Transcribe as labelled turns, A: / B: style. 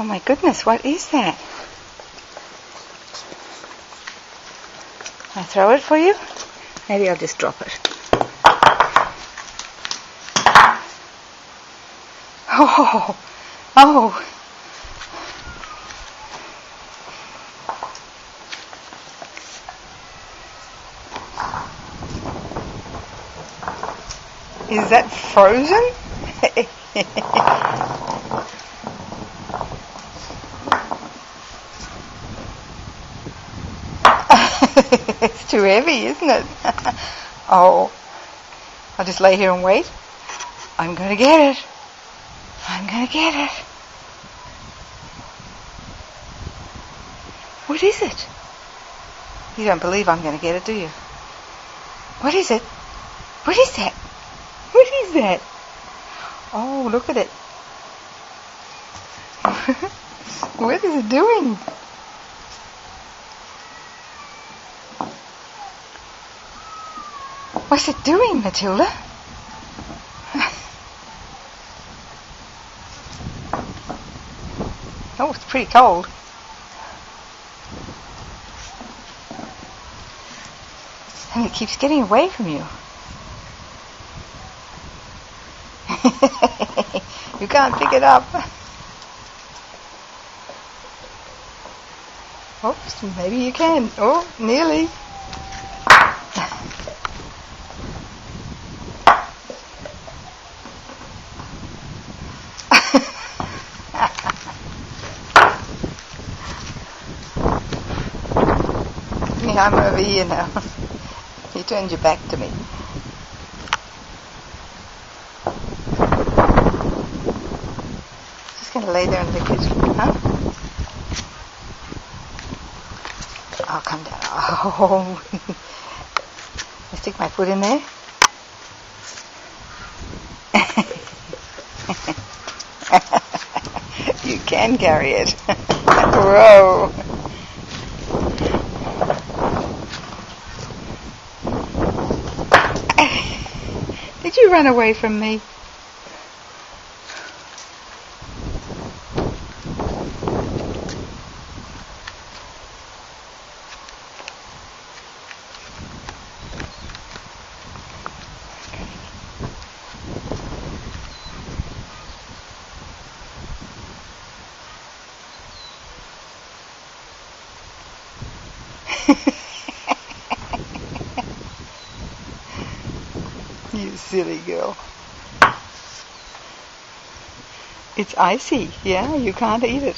A: Oh my goodness, what is that? Can I throw it for you? Maybe I'll just drop it. Oh, oh. Is that frozen? It's too heavy, isn't it? Oh, I'll just lay here and wait. I'm going to get it. I'm going to get it. What is it? You don't believe I'm going to get it, do you? What is it? What is that? What is that? Oh, look at it. What is it doing? What's it doing, Matilda? Oh, it's pretty cold. And it keeps getting away from you. You can't pick it up. Oops, maybe you can. Oh, nearly. Yeah, I'm over here now. You turned your back to me. Just going to lay there in the kitchen, huh? I'll come down. Oh, I stick my foot in there. You can carry it. Whoa. Did you run away from me? You silly girl. It's icy, yeah, you can't eat it.